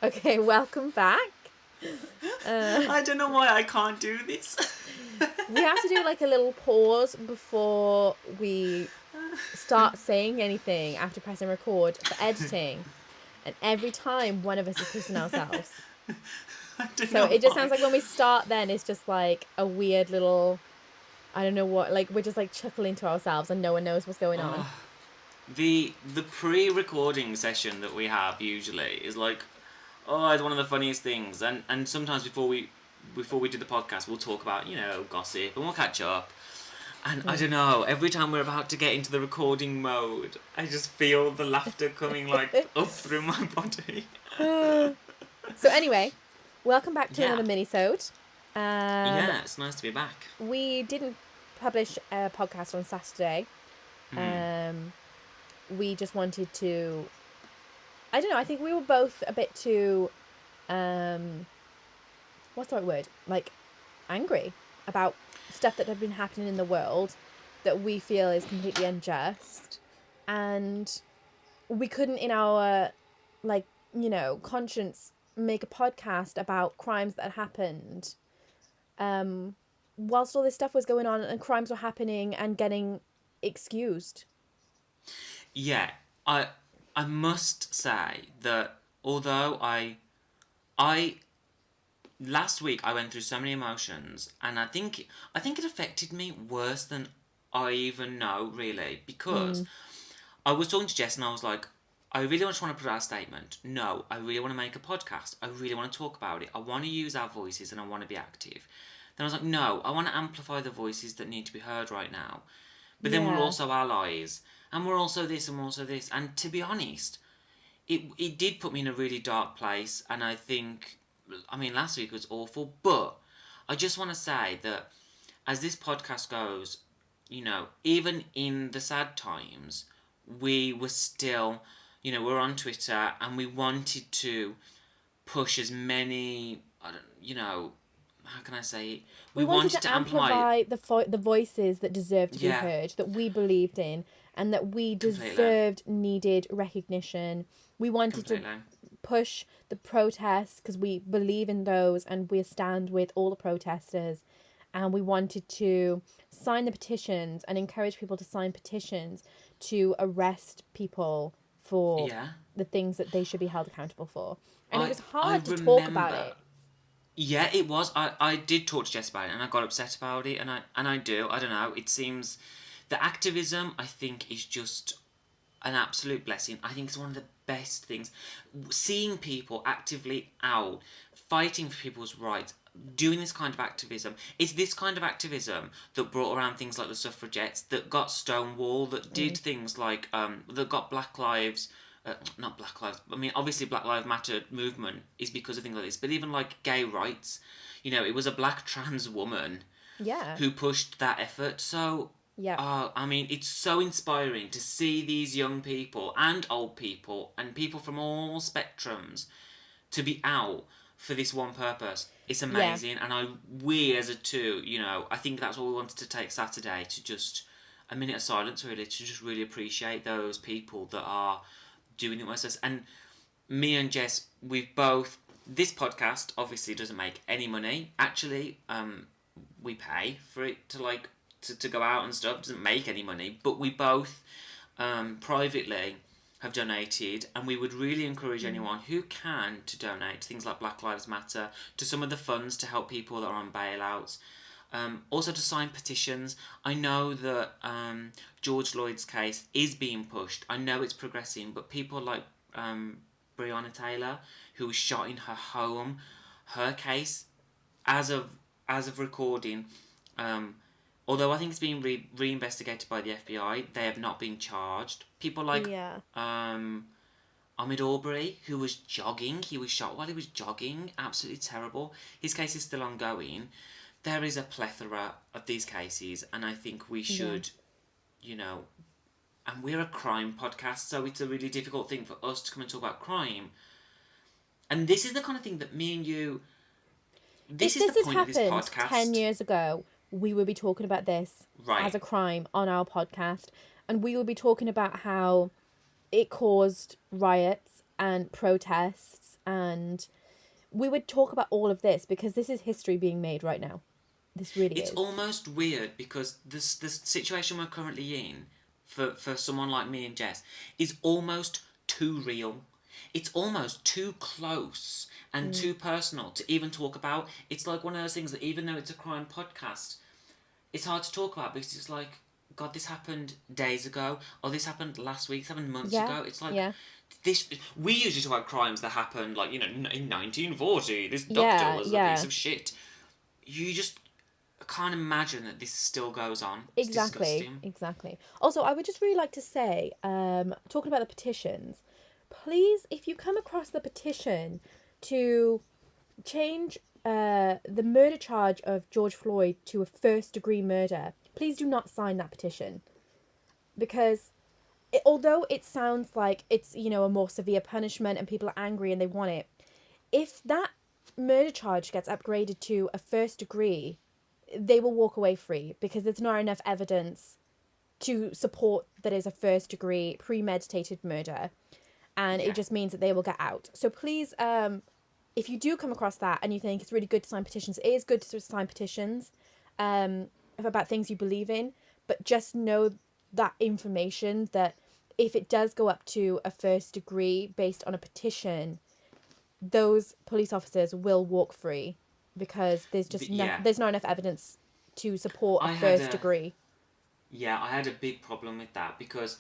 Okay, welcome back. I don't know why I can't do this. We have to do like a little pause before we start saying anything after pressing record for editing. And every time one of us is pissing ourselves. I don't So know it just why. sounds like when we start then it's just like a weird little, I don't know what, like we're just like chuckling to ourselves and no one knows what's going on. The pre-recording session that we have usually is like, it's one of the funniest things. And sometimes before we do the podcast, we'll talk about gossip and we'll catch up. And I don't know, every time we're about to get into the recording mode, I just feel the laughter coming like up through my body. So anyway, welcome back to Yeah. another minisode. Yeah, it's nice to be back. We didn't publish a podcast on Saturday. We just wanted to, I don't know, I think we were both a bit too, what's the right word? Like, angry about stuff that had been happening in the world that we feel is completely unjust. And we couldn't, in our, like, conscience, make a podcast about crimes that happened whilst all this stuff was going on and crimes were happening and getting excused. Yeah, I must say that although I last week I went through so many emotions, and I think it affected me worse than I even know, really, because I was talking to Jess and I was like, I really want to put out a statement. No, I really want to make a podcast. I really want to talk about it. I want to use our voices and I want to be active. Then I was like, no, I want to amplify the voices that need to be heard right now. But then we're also allies, and we're also this and we're also this. And to be honest, it did put me in a really dark place, and I think, last week was awful, but I just want to say that as this podcast goes, even in the sad times, we were still, we're on Twitter, and we wanted to push as many, how can I say it? We wanted to amplify the voices that deserved to be heard, that we believed in, and that we deserved, needed recognition. We wanted to push the protests because we believe in those and we stand with all the protesters. And we wanted to sign the petitions and encourage people to sign petitions to arrest people for the things that they should be held accountable for. And it was hard to talk about it. Yeah, it was. I did talk to Jess about it, and I got upset about it, and I don't know. It seems the activism, I think, is just an absolute blessing. I think it's one of the best things. Seeing people actively out fighting for people's rights, doing this kind of activism. It's this kind of activism that brought around things like the suffragettes, that got Stonewall, that did things like that got Black Lives. Not Black Lives. Obviously, Black Lives Matter movement is because of things like this. But even like gay rights, it was a black trans woman, who pushed that effort. So, it's so inspiring to see these young people and old people and people from all spectrums to be out for this one purpose. It's amazing, and we as a two, I think that's what we wanted to take Saturday, to just a minute of silence, really, to just really appreciate those people that are doing it with us. And me and Jess, we've both, this podcast obviously doesn't make any money. Actually, we pay for it to go out and stuff. It doesn't make any money, but we both privately have donated, and we would really encourage anyone who can to donate to things like Black Lives Matter, to some of the funds to help people that are on bailouts. Also to sign petitions. I know that George Floyd's case is being pushed. I know it's progressing, but people like Breonna Taylor, who was shot in her home, her case, as of recording, although I think it's being reinvestigated by the FBI, they have not been charged. People like Ahmaud Arbery, who was jogging, he was shot while he was jogging, absolutely terrible. His case is still ongoing. There is a plethora of these cases, and I think we should, and we're a crime podcast, so it's a really difficult thing for us to come and talk about crime. And this is the kind of thing that me and you, this is the point of this podcast. 10 years ago, we would be talking about this as a crime on our podcast, and we would be talking about how it caused riots and protests And we would talk about all of this because this is history being made right now. This really It's is. almost weird because this situation we're currently in, for someone like me and Jess, is almost too real. It's almost too close and too personal to even talk about. It's like one of those things that even though it's a crime podcast, it's hard to talk about because it's like, God, this happened days ago, or this happened last week, this happened months ago. It's like, this. We usually talk about crimes that happened, like, in 1940, this doctor was a piece of shit. You just can't imagine that this still goes on. It's disgusting. Exactly. Also, I would just really like to say, talking about the petitions, please, if you come across the petition to change the murder charge of George Floyd to a first-degree murder, please do not sign that petition. Because although it sounds like it's, a more severe punishment and people are angry and they want it, if that murder charge gets upgraded to a first degree, they will walk away free because there's not enough evidence to support that is a first degree premeditated murder. And it just means that they will get out. So please, if you do come across that and you think it's really good to sign petitions, it is good to sign petitions about things you believe in, but just know that information that if it does go up to a first degree based on a petition, those police officers will walk free because there's just there's not enough evidence to support a first degree. Yeah, I had a big problem with that because,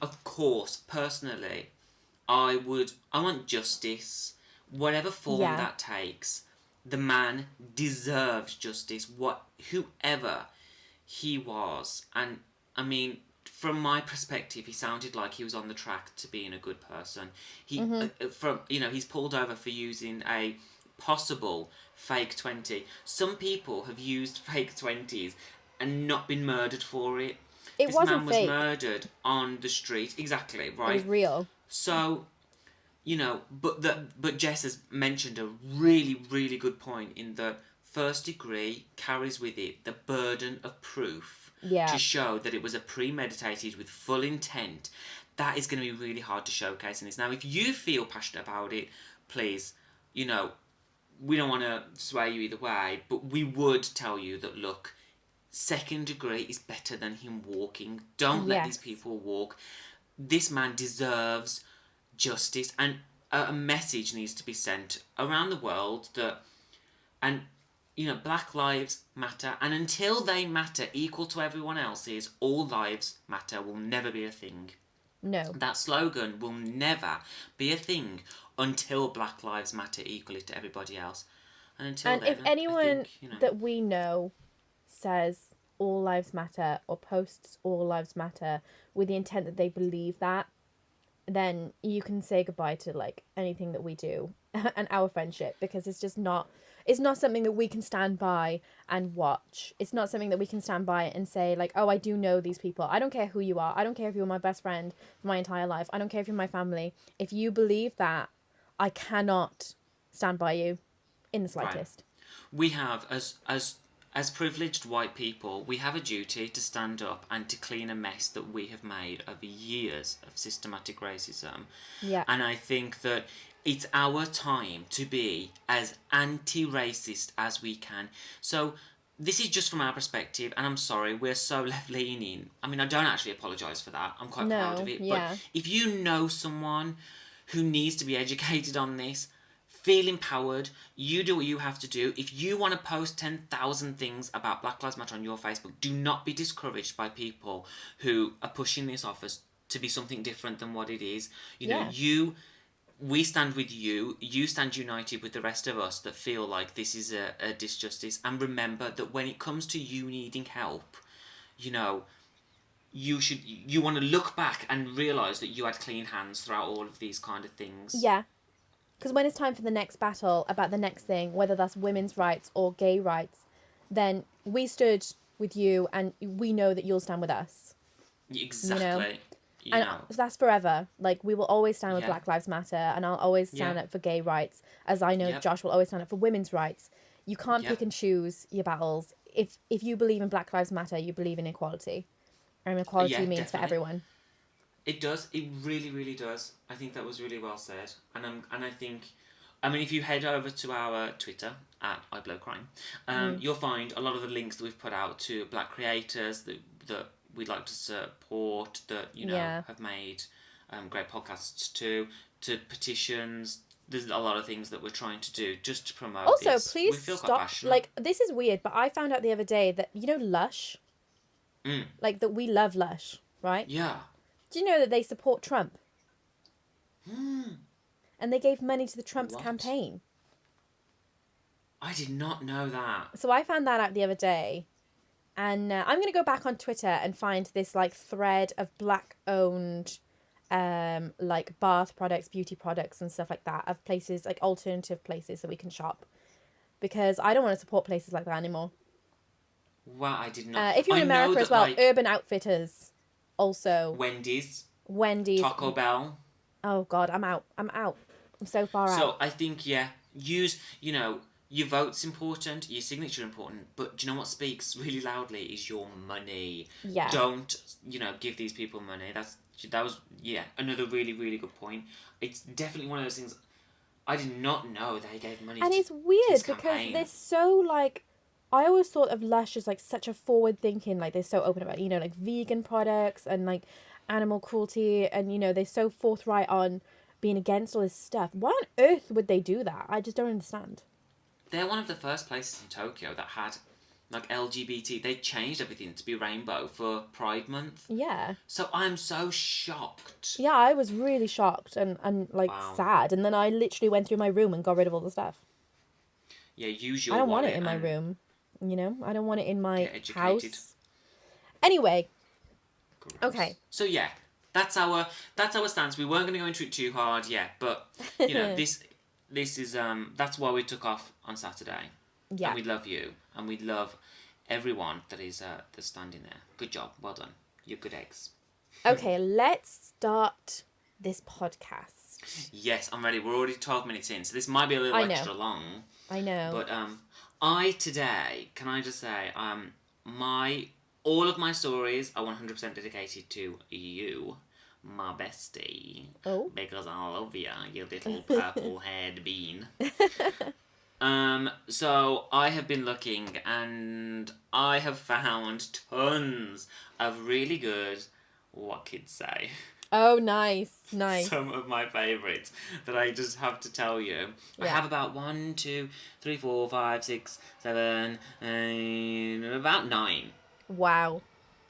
of course, personally, I want justice, whatever form that takes. The man deserves justice, whoever he was. And, I mean, from my perspective, he sounded like he was on the track to being a good person. He's pulled over for using a possible fake 20. Some people have used fake 20s and not been murdered for it. This man was murdered on the street. Exactly, right? It was real. So, but Jess has mentioned a really, really good point in that first degree carries with it the burden of proof to show that it was a premeditated with full intent. That is going to be really hard to showcase in this. Now, if you feel passionate about it, please, we don't want to sway you either way, but we would tell you that, look, second degree is better than him walking. Don't let these people walk. This man deserves justice, and a message needs to be sent around the world that, Black lives matter, and until they matter equal to everyone else's, all lives matter will never be a thing. No. That slogan will never be a thing until Black lives matter equally to everybody else. And if anyone that we know says all lives matter or posts all lives matter with the intent that they believe that, then you can say goodbye to anything that we do and our friendship, because it's not something that we can stand by and watch. It's not something that we can stand by and say oh, I do know these people. I don't care who you are. I don't care if you're my best friend for my entire life. I don't care if you're my family. If you believe that, I cannot stand by you in the slightest. Right. We have, as privileged white people, we have a duty to stand up and to clean a mess that we have made over years of systematic racism. Yeah. And I think that it's our time to be as anti-racist as we can. So this is just from our perspective, and I'm sorry, we're so left-leaning. I mean, I don't actually apologise for that. I'm quite proud of it. Yeah. But if you know someone who needs to be educated on this, feel empowered. You do what you have to do. If you want to post 10,000 things about Black Lives Matter on your Facebook, do not be discouraged by people who are pushing this off as to be something different than what it is. We stand with you. You stand united with the rest of us that feel like this is a disjustice. And remember that when it comes to you needing help, you want to look back and realise that you had clean hands throughout all of these kind of things. Yeah. Because when it's time for the next battle about the next thing, whether that's women's rights or gay rights, then we stood with you and we know that you'll stand with us. Exactly. And that's forever. We will always stand with Black Lives Matter, and I'll always stand up for gay rights, as I know Josh will always stand up for women's rights. You can't pick and choose your battles. If you believe in Black Lives Matter, you believe in equality. And equality means for everyone. It does. It really, really does. I think that was really well said. And I think, I mean, if you head over to our Twitter at IBLO Crime, you'll find a lot of the links that we've put out to Black creators that we'd like to support, that have made great podcasts too, to petitions. There's a lot of things that we're trying to do just to promote. Also, this. please we feel stop. Like, this is weird, but I found out the other day that Lush, like that we love Lush, right? Yeah. Do you know that they support Trump? And they gave money to the Trump's campaign. I did not know that. So I found that out the other day, and I'm gonna go back on Twitter and find this like thread of Black-owned, like bath products, beauty products, and stuff like that, of places like alternative places that we can shop, because I don't want to support places like that anymore. Wow, I did not. If you're in America as well, like, Urban Outfitters, also Wendy's, Taco Bell. Oh God, I'm out. I'm so far out. So I think use your vote's important, your signature important, but do you know what speaks really loudly is your money. Yeah. Don't give these people money. That was another really, really good point. It's definitely one of those things. I did not know they gave money. And it's weird because they're so like. I always thought of Lush as like such a forward thinking, like they're so open about like vegan products and like animal cruelty, and they're so forthright on being against all this stuff. Why on earth would they do that? I just don't understand. They're one of the first places in Tokyo that had like LGBT. They changed everything to be rainbow for Pride Month. Yeah. So I'm so shocked. Yeah, I was really shocked and like sad, and then I literally went through my room and got rid of all the stuff. Yeah, use your. I don't want it in my room. I don't want it in my house. Anyway. Gross. Okay. So yeah, that's our stance. We weren't going to go into it too hard, but this is that's why we took off on Saturday. Yeah. And we love you, and we love everyone that is that's standing there. Good job, well done. You're good eggs. Okay, let's start this podcast. Yes, I'm ready. We're already 12 minutes in, so this might be a little extra long. I know. But today, can I just say, all of my stories are 100% dedicated to you, my bestie. Oh. Because I love you, you little purple-haired bean. So I have been looking, and I have found tons of really good What Kids Say. Oh, nice. Some of my favourites that I just have to tell you. Yeah. I have about 1, 2, 3, 4, 5, 6, 7, about 9. Wow.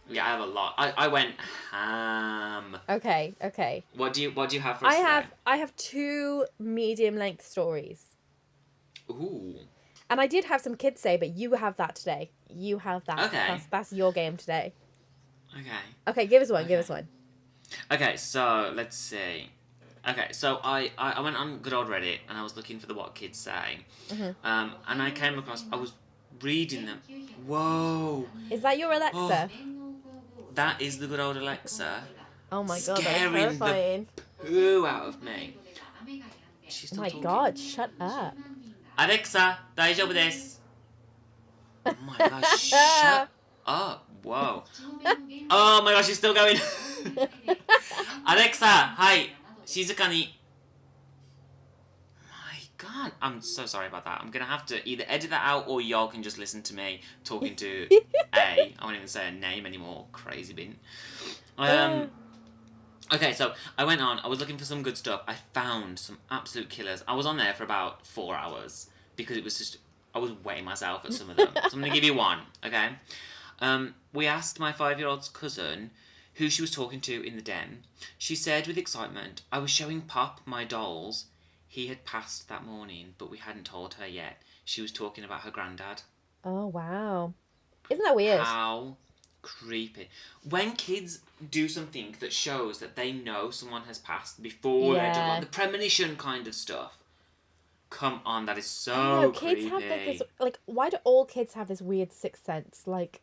Yeah, I have a lot. I went ham. Okay. What do you have for us today? I have 2 medium-length stories. Ooh. And I did have some Kids Say, but you have that today. You have that. Okay. That's your game today. Okay, give us one. Okay, so let's see. Okay, so I went on good old Reddit and I was looking for the What Kids Say. Mm-hmm. And I came across, I was reading them. Whoa! Is that your Alexa? That is the good old Alexa. Oh my God, that's terrifying. The poo out of me. She's still talking. God, shut up. Alexa, 大丈夫です. Oh my gosh, shut up. Whoa. Oh my gosh, she's still going. Alexa, hi. 静かに. My God, I'm so sorry about that. I'm going to have to either edit that out or y'all can just listen to me talking to I won't even say a name anymore. Crazy bin. Okay, so I went on. I was looking for some good stuff. I found some absolute killers. I was on there for about 4 hours because it was just... I was weighing myself at some of them. So I'm going to give you one, okay? We asked my 5-year-old's cousin who she was talking to in the den. She said with excitement, I was showing Pop my dolls. He had passed that morning, but we hadn't told her yet. She was talking about her granddad. Oh, wow. Isn't that weird? How creepy. When kids do something that shows that they know someone has passed before they're done, like the premonition kind of stuff. Come on, that is so creepy. Kids have this, like, why do all kids have this weird sixth sense? Like,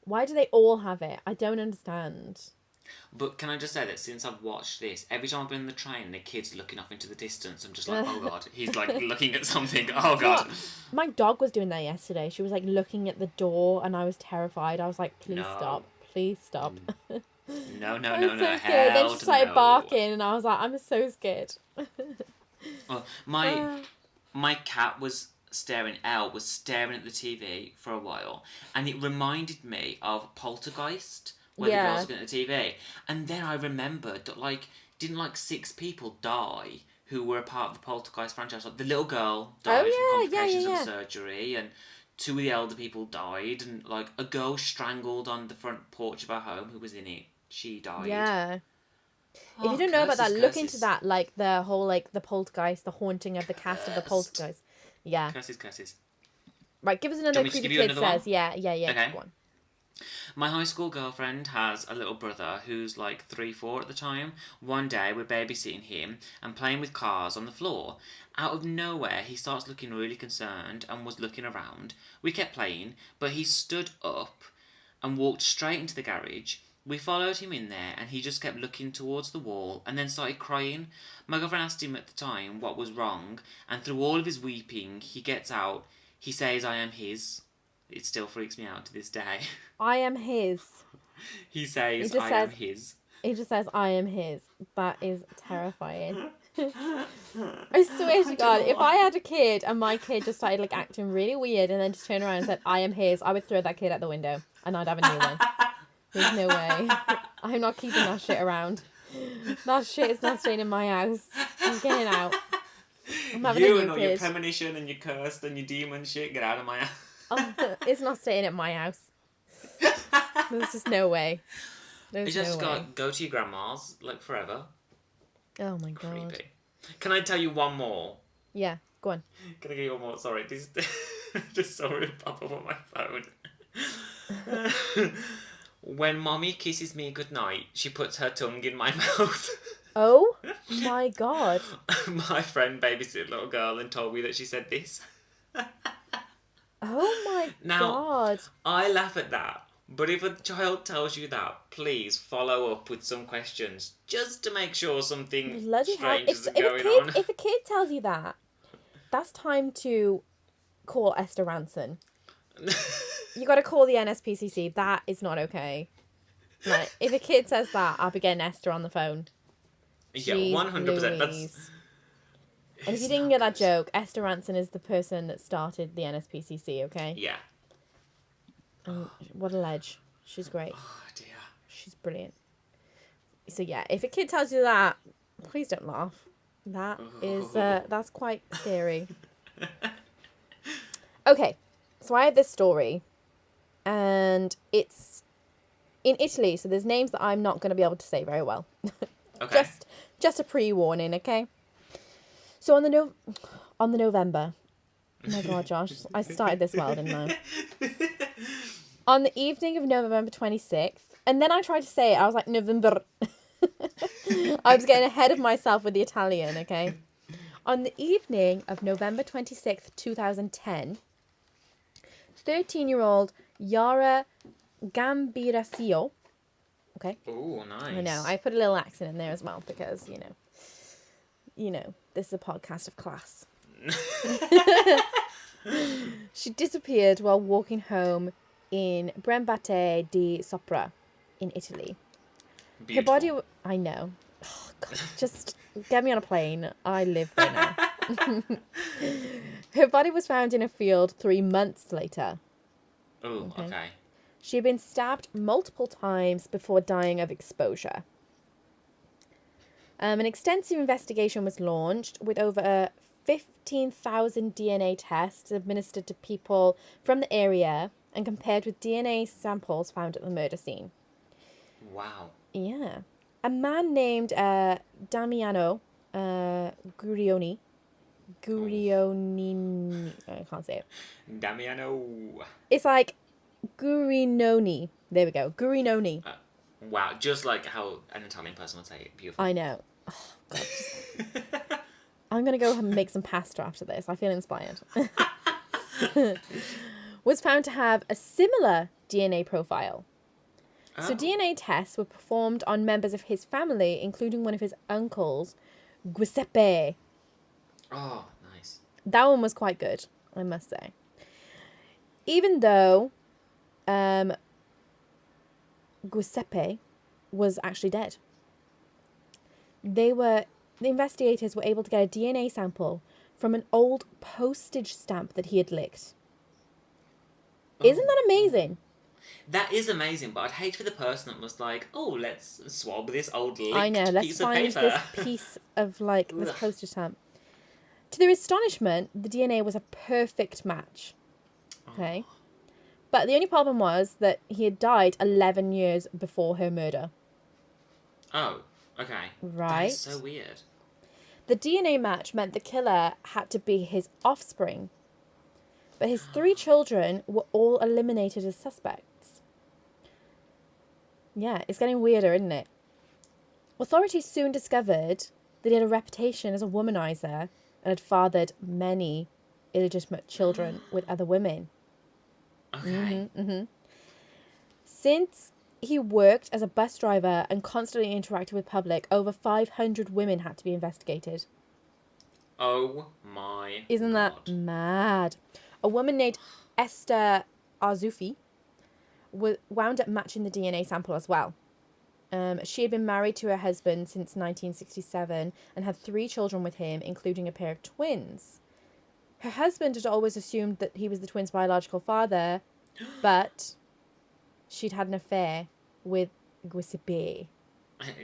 why do they all have it? I don't understand. But can I just say that since I've watched this, every time I've been in the train and the kid's looking off into the distance, I'm just like, oh God, he's like looking at something. Oh God. My dog was doing that yesterday. She was like looking at the door and I was terrified. I was like, please stop. Please stop. No, no, I no, was no. so scared. Then she Hell started no. barking, and I was like, I'm so scared. Oh, my cat was staring. Elle was staring at the TV for a while, and it reminded me of Poltergeist, where the girls Yeah. are looking at the TV. And then I remembered that didn't 6 people die who were a part of the Poltergeist franchise? Like the little girl died from Oh yeah, yeah, complications yeah, of the yeah. surgery, and two of the elder people died, and a girl strangled on the front porch of her home who was in it. She died. Yeah. If you Oh, don't know about curses, that, look into curses. that. Like the whole the Poltergeist, the haunting of the cast of the Cursed. Poltergeist. Yeah. Curses, curses. Right. Give us Do you want another me to creepy give you kid another one? says. Yeah, yeah, yeah. Okay. Go on. My high school girlfriend has a little brother who's 3, 4 at the time. One day we're babysitting him and playing with cars on the floor. Out of nowhere, he starts looking really concerned and was looking around. We kept playing, but he stood up and walked straight into the garage. We followed him in there and he just kept looking towards the wall and then started crying. My girlfriend asked him at the time what was wrong, and through all of his weeping, he gets out, he says, "I am his." It still freaks me out to this day. I am his. He says, just "I says- am his." He just says, I am his. That is terrifying. I swear to God, if I had a kid and my kid just started acting really weird and then just turned around and said, I am his, I would throw that kid out the window and I'd have a new one. There's no way. I'm not keeping that shit around. That shit is not staying in my house. I'm getting out. I'm having You a and new all your kid. premonition and your cursed and your demon shit, get out of my house. It's not staying at my house. There's just no way. There's You just no way. go to your grandma's, forever. Oh my God. Creepy. Can I tell you one more? Yeah, go on. Can I get you one more? Sorry, this just saw it pop up on my phone. When mommy kisses me goodnight, she puts her tongue in my mouth. Oh my God. My friend babysitted a little girl and told me that she said this. Oh my God. I laugh at that, but if a child tells you that, please follow up with some questions just to make sure something Bloody hell. strange isn't going on. If a kid tells you that, that's time to call Esther Ranson. You got to call the NSPCC. That is not okay. If a kid says that, I'll be getting Esther on the phone. Yeah, Jeez 100%. Louise. And if you didn't get that joke, Esther Ranson is the person that started the NSPCC, okay? Yeah. What a ledge. She's great. Oh, dear. She's brilliant. So yeah, if a kid tells you that, please don't laugh. That is, that's quite scary. Okay, so I have this story, and it's in Italy, so there's names that I'm not going to be able to say very well. Okay. Just a pre-warning, okay? So on the November, oh my God, Josh, I started this well, didn't I? On the evening of November 26th, and then I tried to say it, I was like, November. I was getting ahead of myself with the Italian, okay? On the evening of November 26th, 2010, 13-year-old Yara Gambirasio, okay? Oh, nice. I know, I put a little accent in there as well because, you know, this is a podcast of class. She disappeared while walking home in Brembate di Sopra in Italy. Beautiful. Her body... I know. Oh, God, just get me on a plane. I live there now. Her body was found in a field 3 months later. Oh, okay. She had been stabbed multiple times before dying of exposure. An extensive investigation was launched with over 15,000 DNA tests administered to people from the area and compared with DNA samples found at the murder scene. Wow. Yeah. A man named Damiano Gurioni, I can't say it. Damiano. It's like Gurinoni. There we go. Gurinoni. Wow, just like how an Italian person would say it. Beautiful. I know. Oh, God. I'm going to go and make some pasta after this. I feel inspired. Was found to have a similar DNA profile. Oh. So DNA tests were performed on members of his family, including one of his uncles, Giuseppe. Oh, nice. That one was quite good, I must say. Even though Giuseppe was actually dead. The investigators were able to get a DNA sample from an old postage stamp that he had licked. Isn't that amazing? That is amazing, but I'd hate for the person that was like, "Oh, let's swab this old licked I know. Let's piece of find paper." this piece of this postage stamp. To their astonishment, the DNA was a perfect match. Okay, but the only problem was that he had died 11 years before her murder. Oh, okay. Right. That is so weird. The DNA match meant the killer had to be his offspring, but his 3 children were all eliminated as suspects. Yeah, it's getting weirder, isn't it? Authorities soon discovered that he had a reputation as a womanizer and had fathered many illegitimate children with other women. Okay. Since he worked as a bus driver and constantly interacted with public, over 500 women had to be investigated. Oh my Isn't God. that mad? A woman named Esther Arzufi wound up matching the DNA sample as well. She had been married to her husband since 1967 and had 3 children with him, including a pair of twins. Her husband had always assumed that he was the twins' biological father, but she'd had an affair with Giuseppe.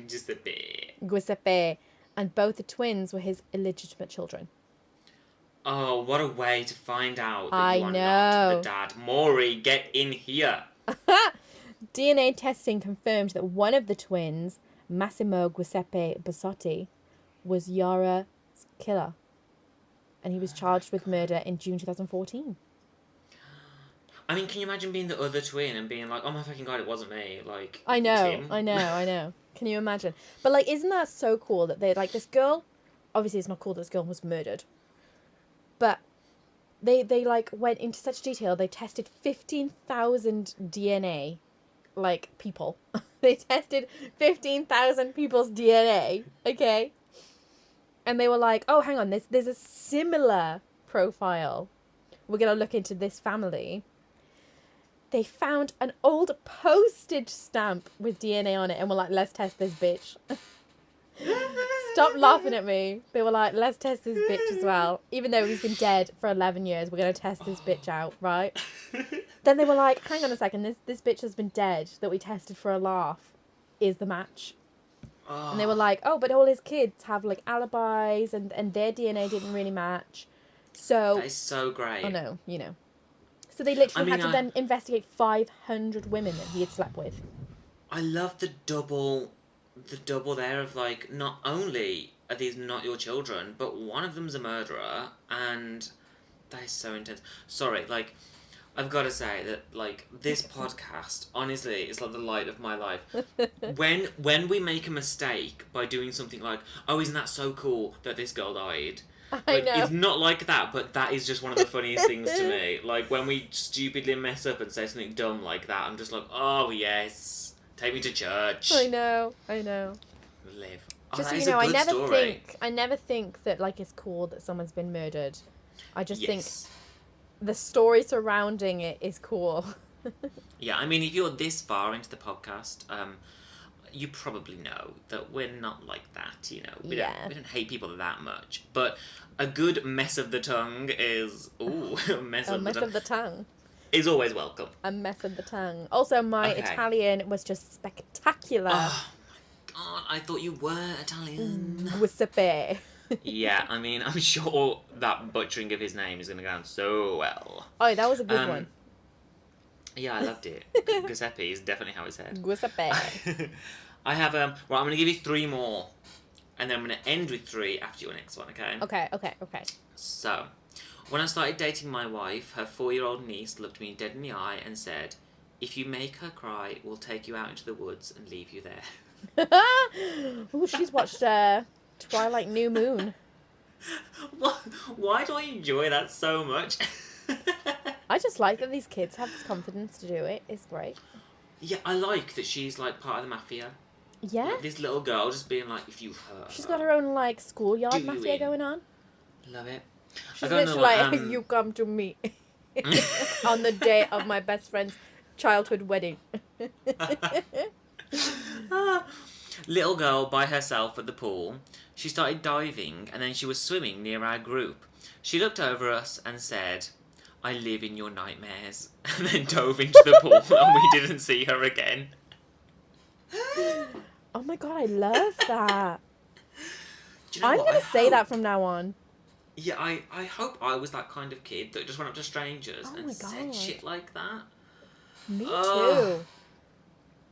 Just a bit. Giuseppe, and both the twins were his illegitimate children. Oh, what a way to find out that I you are know. not the dad. Maury, get in here. DNA testing confirmed that one of the twins, Massimo Giuseppe Bassotti, was Yara's killer. And he was charged with murder in June 2014. I mean, can you imagine being the other twin and being like, "Oh my fucking God, it wasn't me." Like, I it was know, him. I know. Can you imagine? But, like, isn't that so cool that they, like, this girl... Obviously, it's not cool that this girl was murdered. But they like, went into such detail. They tested 15,000 DNA, like, people. They tested 15,000 people's DNA, okay? And they were like, oh, hang on, there's a similar profile. We're going to look into this family. They found an old postage stamp with DNA on it and were like, let's test this bitch. Stop laughing at me. They were like, let's test this bitch as well. Even though he's been dead for 11 years, we're going to test this bitch out, right? Then they were like, hang on a second, this bitch has been dead that we tested for a laugh is the match. Oh. And they were like, oh, but all his kids have, like, alibis and their DNA didn't really match. So... That is so great. I know, you know. So they literally had to then investigate 500 women that he had slept with. I love the double there of, like, not only are these not your children, but one of them's a murderer, and that is so intense. Sorry, like, I've got to say that, like, this podcast, honestly, is like the light of my life. When we make a mistake by doing something like, oh, isn't that so cool that this girl died? I know. It's not like that, but that is just one of the funniest things to me. Like, when we stupidly mess up and say something dumb like that, I'm just like, oh, yes, take me to church. I know. Live. Just that so is you know, a good I never think that, like, it's cool that someone's been murdered. I just think the story surrounding it is cool. Yeah, I mean, if you're this far into the podcast, you probably know that we're not like that, you know. We don't hate people that much. But a good mess of the tongue is... Ooh, a mess of the tongue. Is always welcome. A mess of the tongue. Also, my Italian was just spectacular. Oh, my God, I thought you were Italian. Giuseppe. Yeah, I mean, I'm sure that butchering of his name is going to go down so well. Oh, that was a good one. Yeah, I loved it. Giuseppe is definitely how it's said. Giuseppe. I have, I'm going to give you 3 more. And then I'm going to end with 3 after your next one, okay? Okay. So, when I started dating my wife, her 4-year-old niece looked me dead in the eye and said, if you make her cry, we'll take you out into the woods and leave you there. Ooh, she's watched Twilight New Moon. Why do I enjoy that so much? I just like that these kids have this confidence to do it. It's great. Yeah, I like that she's, like, part of the mafia. Yeah. Like, this little girl just being like, if you hurt her... She's got her own, like, schoolyard mafia going on. Love it. She's literally like, you come to me on the day of my best friend's childhood wedding. Little girl by herself at the pool. She started diving and then she was swimming near our group. She looked over us and said, "I live in your nightmares," and then dove into the pool and we didn't see her again. Oh my god, I love that. Do you know I'm what? going to say that from now on. Yeah, I hope I was that kind of kid that just went up to strangers Oh and my said God. shit like that. Me too. Oh,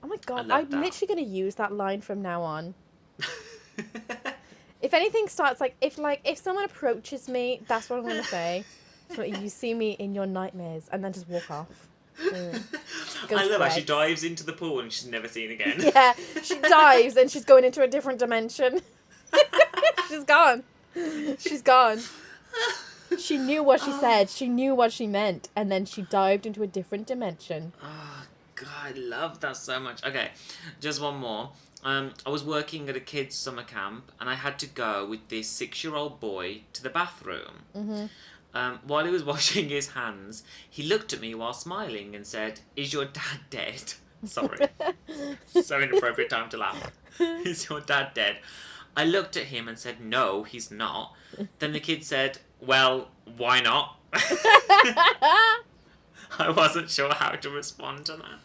Oh my god, love I'm that. literally going to use that line from now on. If anything starts, if someone approaches me, that's what I'm going to say. So you see me in your nightmares, and then just walk off. I love how she dives into the pool and she's never seen again. Yeah, she dives and she's going into a different dimension. She's gone. She's gone. She knew what she said. She knew what she meant. And then she dived into a different dimension. Oh, God, I love that so much. Okay, just one more. I was working at a kids' summer camp and I had to go with this 6-year-old boy to the bathroom. Mm-hmm. While he was washing his hands, he looked at me while smiling and said, "Is your dad dead?" Sorry. So inappropriate time to laugh. "Is your dad dead?" I looked at him and said, "No, he's not." Then the kid said, "Well, why not?" I wasn't sure how to respond to that.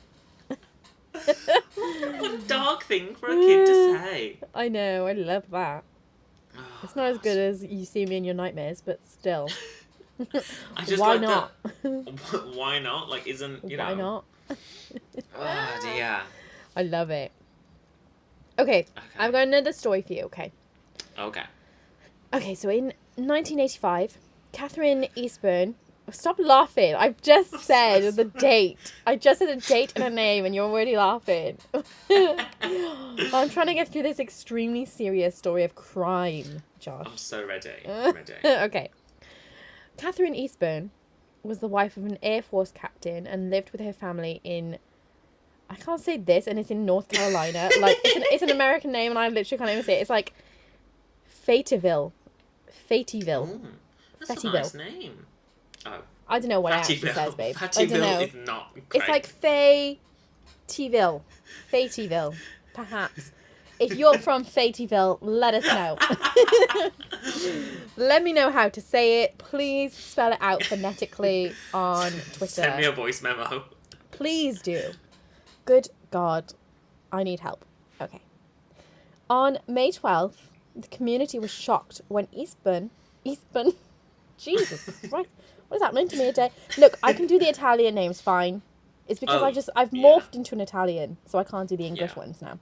What a dark thing for a kid to say. I know, I love that. Oh, It's not as good as you see me in your nightmares, but still. I just Why like not? Why not? Like, isn't, you know. Why not? Oh, dear. I love it. Okay, I've got another story for you, okay? Okay. Okay, so in 1985, Catherine Eastburn... Stop laughing. I've just said the date. I just said a date and a name and you're already laughing. I'm trying to get through this extremely serious story of crime, Josh. I'm so ready. I'm ready. Okay. Catherine Eastburn was the wife of an Air Force captain and lived with her family in... I can't say this, and it's in North Carolina. Like, it's an American name and I literally can't even say it. It's like Fayetteville. Ooh, that's a nice name. Oh. I don't know what it actually says, babe. I don't know. Fayetteville is not great. It's like Fayetteville. Fayetteville, perhaps. If you're from Fayetteville, let us know. Let me know how to say it. Please spell it out phonetically on Twitter. Send me a voice memo. Please do. Good God. I need help. Okay. On May 12th, the community was shocked when Eastburn... Jesus Christ. What is happening to me today? Look, I can do the Italian names fine. It's because I've morphed into an Italian, so I can't do the English ones now.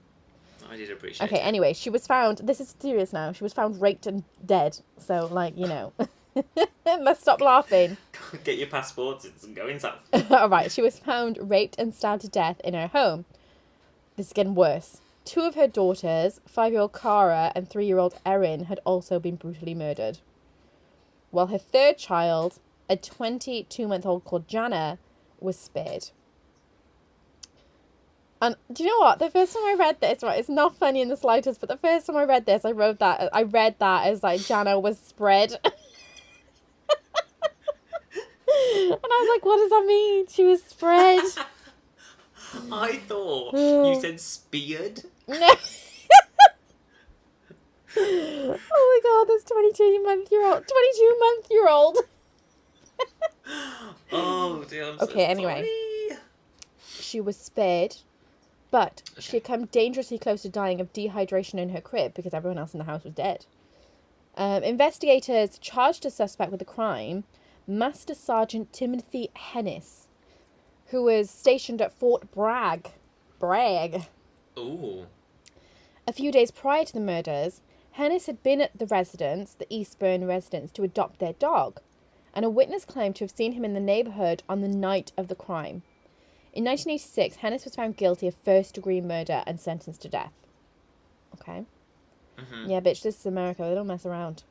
I did appreciate it. Okay, anyway, she was found... This is serious now. She was found raped and dead. So, like, you know. Let's stop laughing. Get your passports. It's going south. All right, she was found raped and stabbed to death in her home. This is getting worse. 2 of her daughters, 5-year-old Cara and 3-year-old Erin, had also been brutally murdered. While her 3rd child, a 22-month-old called Jana, was spared. And do you know what? The first time I read this, right, it's not funny in the slightest, but the first time I read this, I read that as like Jana was spread. And I was like, what does that mean? She was spread. I thought you said speared. No. Oh my God, this 22-month-year-old. Oh dear, I'm Okay, so anyway. sorry. She was spared, but she had come dangerously close to dying of dehydration in her crib because everyone else in the house was dead. Investigators charged a suspect with the crime, Master Sergeant Timothy Hennis, who was stationed at Fort Bragg. Ooh. A few days prior to the murders, Hennis had been at the Eastburn residence, to adopt their dog, and a witness claimed to have seen him in the neighbourhood on the night of the crime. In 1986, Hennis was found guilty of first-degree murder and sentenced to death. Okay? Mm-hmm. Yeah, bitch, this is America. They don't mess around.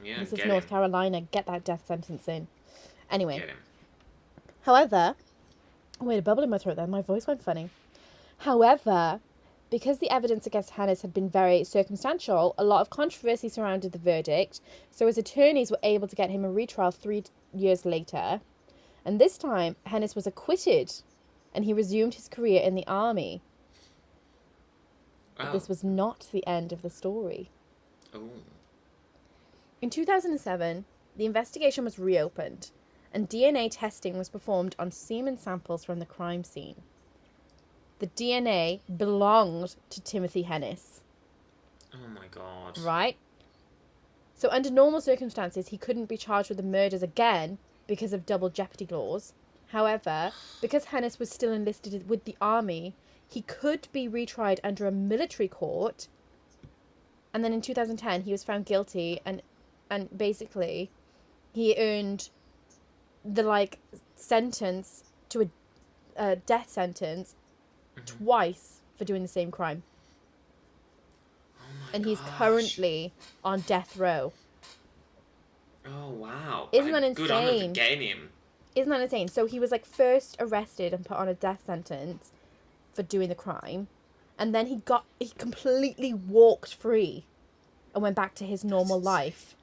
Yeah, this is North Carolina. Get that death sentence in. Anyway. Get him. However... Wait, a bubble in my throat then. My voice went funny. However... Because the evidence against Hennis had been very circumstantial, a lot of controversy surrounded the verdict, so his attorneys were able to get him a retrial 3 years later. And this time, Hennis was acquitted, and he resumed his career in the army. But this was not the end of the story. Oh. In 2007, the investigation was reopened, and DNA testing was performed on semen samples from the crime scene. The DNA belonged to Timothy Hennis. Oh my god. Right? So under normal circumstances, he couldn't be charged with the murders again because of double jeopardy laws. However, because Hennis was still enlisted with the army, he could be retried under a military court. And then in 2010, he was found guilty, and basically, he earned the sentence to a death sentence twice for doing the same crime. And he's currently on death row. Oh, wow. Isn't that insane? Good on him for getting him. Isn't that insane? So he was first arrested and put on a death sentence for doing the crime. And then he completely walked free and went back to his normal life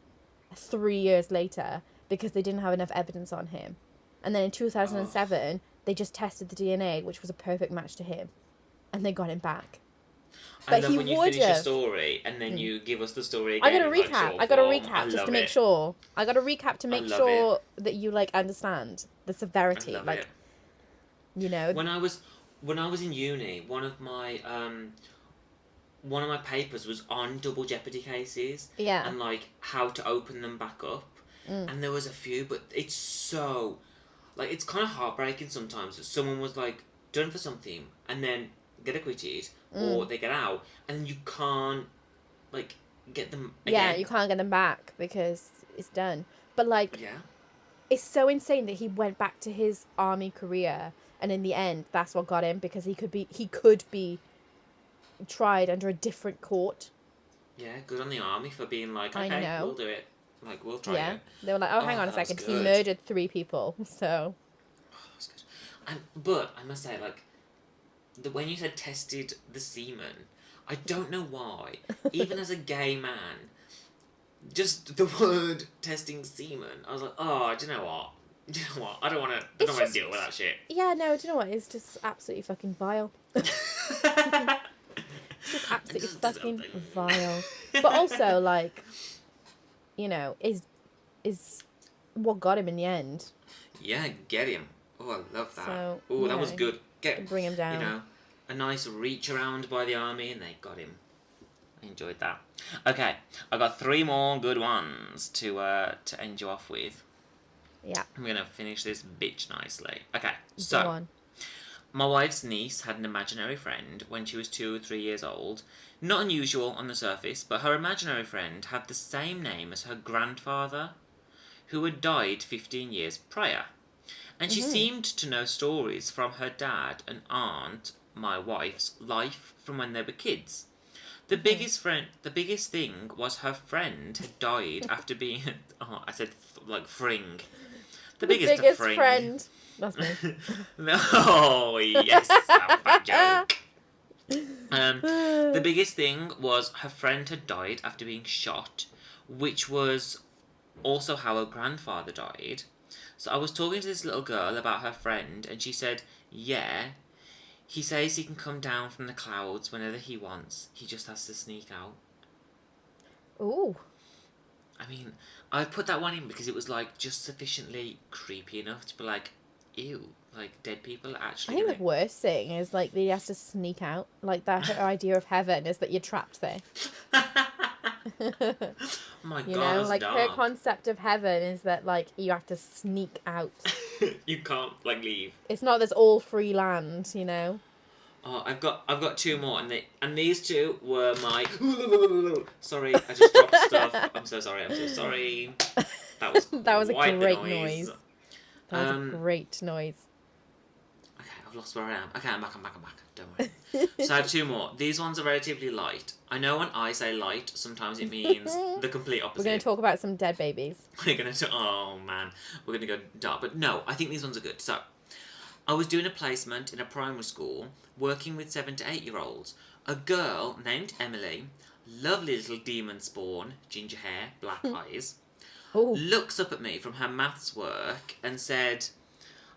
3 years later because they didn't have enough evidence on him. And then in 2007, they just tested the DNA, which was a perfect match to him. And they got him back. I love when you finish your story and then you give us the story again. I got a recap just to make sure. I got a recap to make sure that you understand the severity. You know. When I was in uni, one of my papers was on double jeopardy cases. Yeah. And how to open them back up. And there was a few, but it's so it's kind of heartbreaking sometimes that someone was done for something and then get acquitted or they get out and you can't get them again. Yeah, you can't get them back because it's done. But it's so insane that he went back to his army career and in the end that's what got him because he could be tried under a different court. Yeah, good on the army for being okay, we'll do it. We'll try it. They were hang on a second, he murdered 3 people, so. Oh, that was good. But I must say, when you said tested the semen, I don't know why, even as a gay man, just the word testing semen, I was like, oh, do you know what? I don't want to deal with that shit. Yeah, no, do you know what? It's just absolutely fucking vile. It's just absolutely fucking vile. But also, is what got him in the end. Yeah, get him. Oh, I love that. So, that was good. Bring him down. A nice reach around by the army and they got him. I enjoyed that. Okay, I got 3 more good ones to end you off with. Yeah. I'm going to finish this bitch nicely. Okay, Go on. My wife's niece had an imaginary friend when she was 2 or 3 years old. Not unusual on the surface, but her imaginary friend had the same name as her grandfather, who had died 15 years prior. And she seemed to know stories from her dad and aunt, my wife's, life from when they were kids. The biggest thing was her friend had died after being... Oh, I said, fring. The biggest friend. That's me. Oh, yes, that joke. The biggest thing was her friend had died after being shot, which was also how her grandfather died. So I was talking to this little girl about her friend, and she said, yeah, he says he can come down from the clouds whenever he wants. He just has to sneak out. Ooh. I mean, I put that one in because it was just sufficiently creepy enough to be ew, dead people are actually... I think the worst thing is that he has to sneak out. That her idea of heaven is that you're trapped there. Oh my God, that's dark. Her concept of heaven is that you have to sneak out. You can't leave. It's not this all free land, Oh, I've got 2 more, and these 2 were my... Sorry, I just dropped stuff. I'm so sorry. That was a quite great the noise. That was a great noise. Okay, I've lost where I am. Okay, I'm back. Don't worry. So I have 2 more. These ones are relatively light. I know when I say light, sometimes it means the complete opposite. We're going to talk about some dead babies. Oh man, we're going to go dark. But no, I think these ones are good. So, I was doing a placement in a primary school, working with 7 to 8 year olds. A girl named Emily, lovely little demon spawn, ginger hair, black eyes, looks up at me from her maths work and said,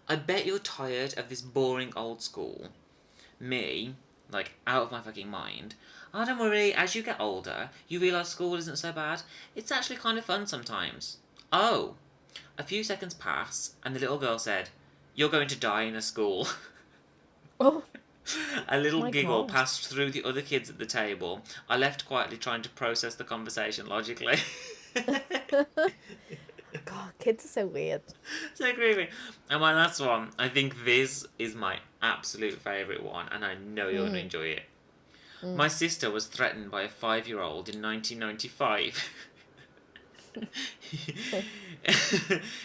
I bet you're tired of this boring old school. Me, out of my fucking mind, Oh, don't worry. As you get older, you realise school isn't so bad. It's actually kind of fun sometimes. Oh, a few seconds pass, and the little girl said, "You're going to die in a school." Oh, A little my giggle God. passed through the other kids at the table. I left quietly, trying to process the conversation logically. God, kids are so weird. So creepy. And my last one, I think this is my absolute favourite one, and I know you're going to enjoy it. My sister was threatened by a 5-year-old in 1995.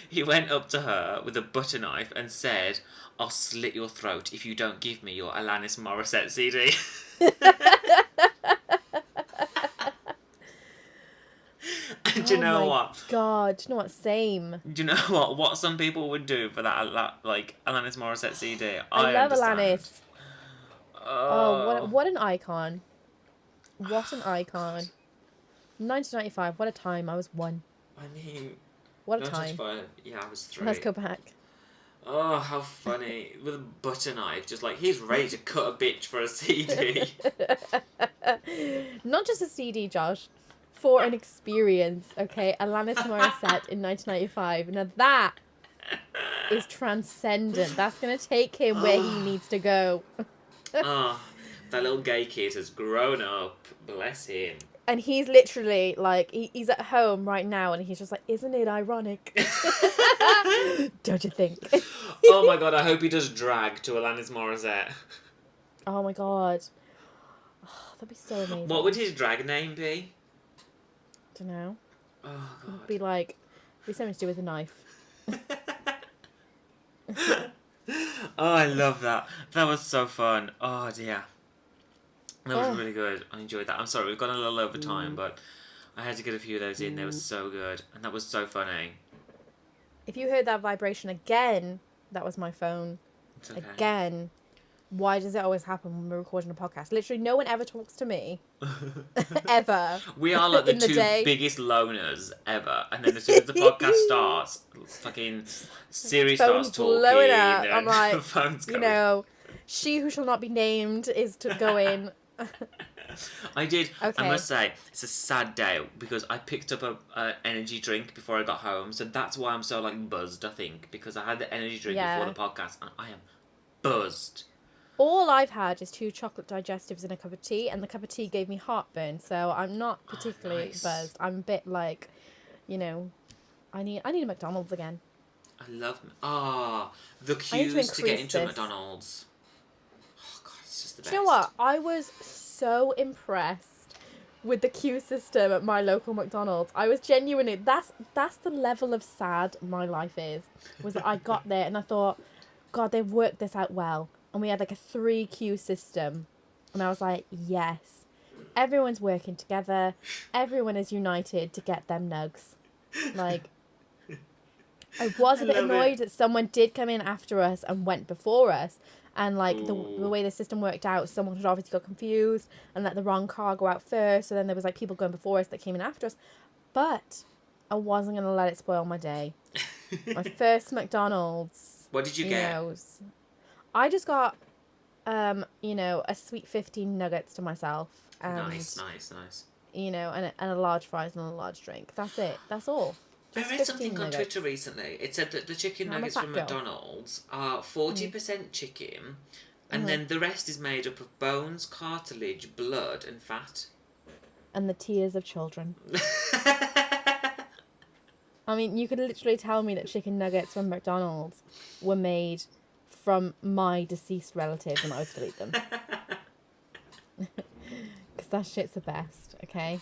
He went up to her with a butter knife and said, "I'll slit your throat if you don't give me your Alanis Morissette CD." And do you know what? God, do you know what? Same. Do you know what? What some people would do for that, like, Alanis Morissette CD? I love understand. Alanis. Oh, what an icon. What an icon. 1995, what a time. I was 1. I mean, What a time. 1995, yeah, I was 3. Let's go back. Oh, how funny. With a butter knife, just like, he's ready to cut a bitch for a CD. Not just a CD, Josh. For an experience, okay? Alanis Morissette in 1995. Now that is transcendent. That's going to take him where he needs to go. Oh, that little gay kid has grown up. Bless him. And he's literally, like, he's at home right now and he's just like, isn't it ironic? Don't you think? Oh my God, I hope he does drag to Alanis Morissette. Oh my God. Oh, that'd be so amazing. What would his drag name be? Don't know. Oh God. It'd be like, it'd be something to do with a knife. Oh, I love that. That was so fun. Oh dear. That was really good. I enjoyed that. I'm sorry, we've gone a little over time, but I had to get a few of those in. They were so good. And that was so funny. If you heard that vibration again, that was my phone. It's okay. Again. Why does it always happen when we're recording a podcast? Literally, no one ever talks to me. Ever. We are like the In the two day. biggest loners ever. And then as soon as the podcast starts, fucking Siri starts talking. blowing up. And I'm like, the phone's you going. know, she who shall not be named is to go in. I did. Okay. I must say, it's a sad day because I picked up a energy drink before I got home. So that's why I'm so like buzzed, I think. Because I had the energy drink before the podcast and I am buzzed. All I've had is 2 chocolate digestives and a cup of tea, and the cup of tea gave me heartburn, so I'm not particularly buzzed. I'm a bit like, you know, I need a McDonald's again. I love... the queues to get into McDonald's. Oh, God, it's just the best. Do you know what? I was so impressed with the queue system at my local McDonald's. I was genuinely... That's the level of sad my life is. Was that I got there and I thought, God, they've worked this out well. And we had like a 3 queue system. And I was like, yes. Everyone's working together. Everyone is united to get them nugs. Like, I was a bit annoyed that someone did come in after us and went before us. And like the way the system worked out, someone had obviously got confused and let the wrong car go out first. So then there was like people going before us that came in after us. But I wasn't going to let it spoil my day. My first McDonald's. What did you get? I just got, a sweet 15 nuggets to myself. And, Nice. You know, and a large fries and a large drink. That's it. That's all. I read something on Twitter recently. It said that the chicken nuggets from McDonald's are 40% chicken, and then the rest is made up of bones, cartilage, blood, and fat. And the tears of children. I mean, you could literally tell me that chicken nuggets from McDonald's were made from my deceased relatives and I would still eat them. Because that shit's the best, okay?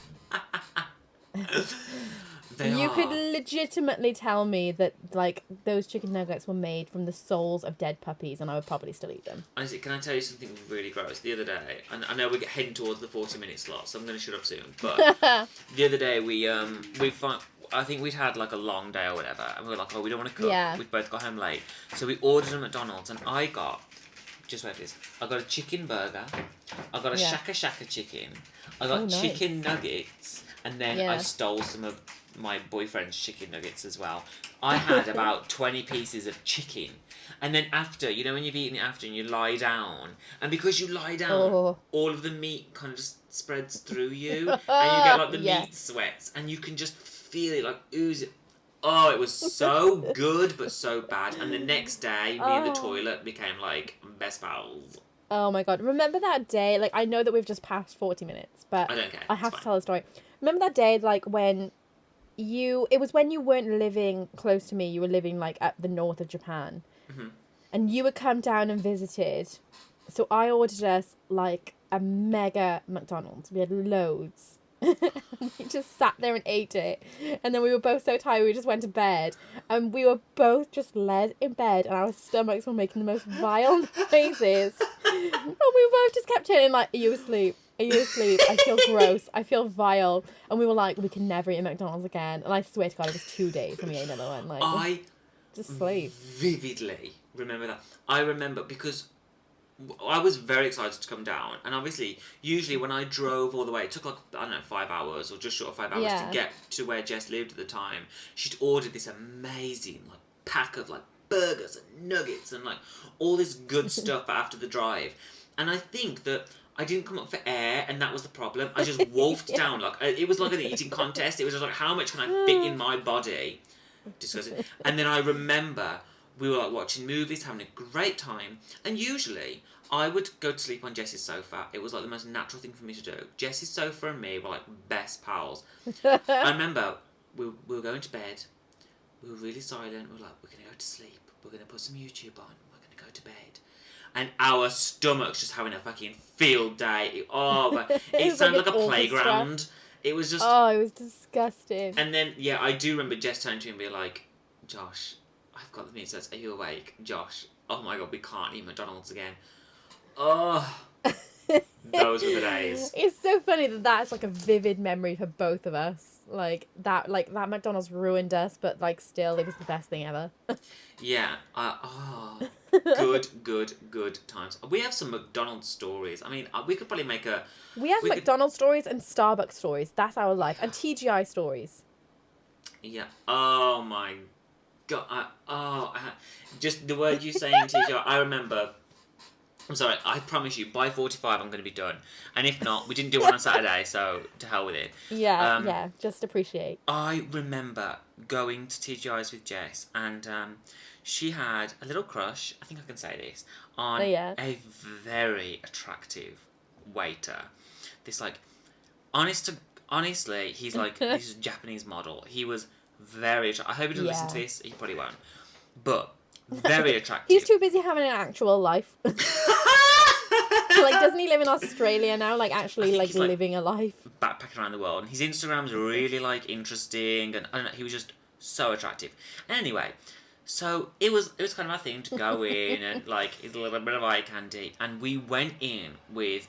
You could legitimately tell me that, like, those chicken nuggets were made from the souls of dead puppies and I would probably still eat them. Honestly, can I tell you something really gross? The other day, and I know we're heading towards the 40-minute slot, so I'm going to shut up soon, but the other day I think we'd had like a long day or whatever, and we were like, oh, we don't want to cook. Yeah. We both got home late. So we ordered a McDonald's, and I got, just wait for this, I got a chicken burger, I got a Shaka Shaka chicken, I got chicken nuggets, and then I stole some of my boyfriend's chicken nuggets as well. I had about 20 pieces of chicken. And then after, you know when you've eaten it after and you lie down, and because you lie down, all of the meat kind of just spreads through you, and you get like the meat sweats, and you can just feel it like ooze. Oh, it was so good, but so bad. And the next day, me and the toilet became like best pals. Oh my god. Remember that day, like I know that we've just passed 40 minutes, but I don't care. I have to tell a story. Remember that day, like when it was when you weren't living close to me, you were living like at the north of Japan. Mm-hmm. And you would come down and visited. So I ordered us like a mega McDonald's. We had loads. We just sat there and ate it. And then we were both so tired we just went to bed. And we were both just laid in bed and our stomachs were making the most vile noises. And we both just kept saying like, are you asleep? Are you asleep? I feel gross. I feel vile. And we were like, we can never eat at McDonald's again. And I swear to God, it was 2 days and we ate another one. Like, just sleep. Vividly remember that. I remember because I was very excited to come down, and obviously, usually when I drove all the way, it took like, I don't know, 5 hours or just short of 5 hours to get to where Jess lived at the time. She'd ordered this amazing like pack of like burgers and nuggets and like all this good stuff after the drive, and I think that I didn't come up for air, and that was the problem. I just wolfed down like it was like an eating contest. It was just like, how much can I fit in my body? Disgusting. And then I remember we were like watching movies, having a great time, and usually I would go to sleep on Jess's sofa. It was like the most natural thing for me to do. Jess's sofa and me were like best pals. I remember we were going to bed. We were really silent. We were like, we're going to go to sleep. We're going to put some YouTube on. We're going to go to bed. And our stomachs just having a fucking field day. It sounded like a playground. It was just... Oh, it was disgusting. And then, yeah, I do remember Jess turning to me and be like, Josh, I've got the minisode. Are you awake? Josh, oh my God, we can't eat McDonald's again. Oh, those were the days. It's so funny that that's like a vivid memory for both of us. Like that McDonald's ruined us, but like still, it was the best thing ever. Yeah. Good times. We have some McDonald's stories. I mean, we could probably make a... We have McDonald's stories and Starbucks stories. That's our life. And TGI stories. Yeah. Oh my God. Just the word you say in TGI, I remember... I'm sorry, I promise you, by 45 I'm going to be done. And if not, we didn't do one on Saturday, so to hell with it. Yeah, just appreciate. I remember going to TGI's with Jess, and she had a little crush, I think I can say this, on a very attractive waiter. This, like, honestly, he's like this Japanese model. He was very attractive. I hope he doesn't listen to this, he probably won't. But... very attractive. He's too busy having an actual life. Like, doesn't he live in Australia now? Like, actually, like, living a life. Backpacking around the world. And his Instagram's really, like, interesting. And, I don't know, he was just so attractive. Anyway, so it was kind of our thing to go in and, like, it's a little bit of eye candy. And we went in with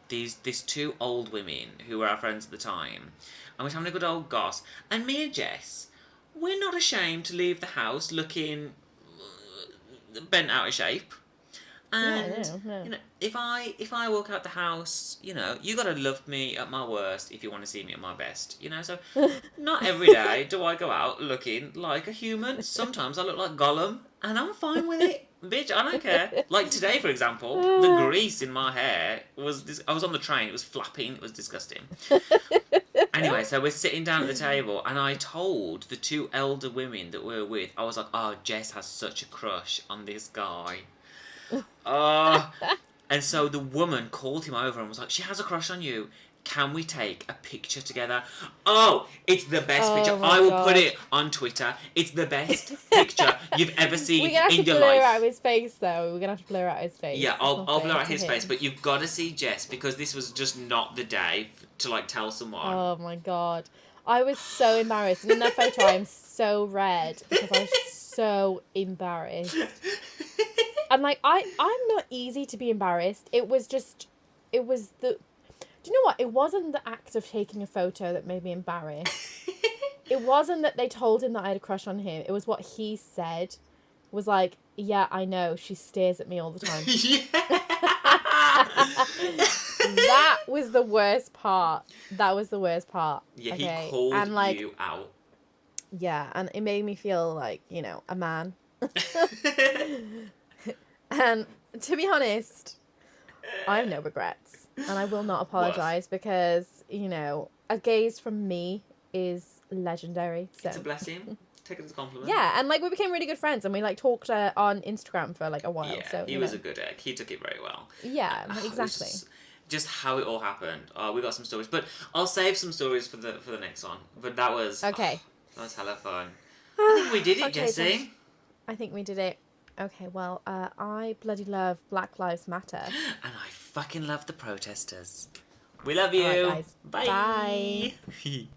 these two old women who were our friends at the time. And we're having a good old goss. And me and Jess, we're not ashamed to leave the house looking... bent out of shape, and you know, if I walk out the house, you know, you gotta love me at my worst if you want to see me at my best, you know. So not every day do I go out looking like a human. Sometimes I look like Gollum, and I'm fine with it, bitch. I don't care. Like today, for example, the grease in my hair was. I was on the train. It was flapping. It was disgusting. Anyway, so we're sitting down at the table, and I told the two elder women that we were with, I was like, oh, Jess has such a crush on this guy. And so the woman called him over and was like, she has a crush on you. Can we take a picture together? Oh, it's the best picture. I will put it on Twitter. It's the best picture you've ever seen in your life. We're going to have to blur out his face, though. We're going to have to blur out his face. Yeah, I'll blur out his face, but you've got to see Jess, because this was just not the day to, like, tell someone. Oh, my God. I was so embarrassed. And in that photo, I'm so red because I was so embarrassed. And, like, I'm not easy to be embarrassed. It was the... Do you know what? It wasn't the act of taking a photo that made me embarrassed. It wasn't that they told him that I had a crush on him. It was what he said. Was like, yeah, I know. She stares at me all the time. That was the worst part. That was the worst part. Yeah, okay? he called you out. Yeah, and it made me feel like, you know, a man. And to be honest, I have no regrets. And I will not apologise because, you know, a gaze from me is legendary. So. It's a blessing. Take it as a compliment. Yeah, and like we became really good friends and we like talked on Instagram for like a while. Yeah, so he was a good egg. He took it very well. Yeah, exactly. Just how it all happened. We got some stories, but I'll save some stories for the next one. But that was okay. That was hella fun. I think we did it, Okay, Jessie. I think we did it. Okay, well, I bloody love Black Lives Matter. And I fucking love the protesters. We love you. All right, guys. Bye. Bye.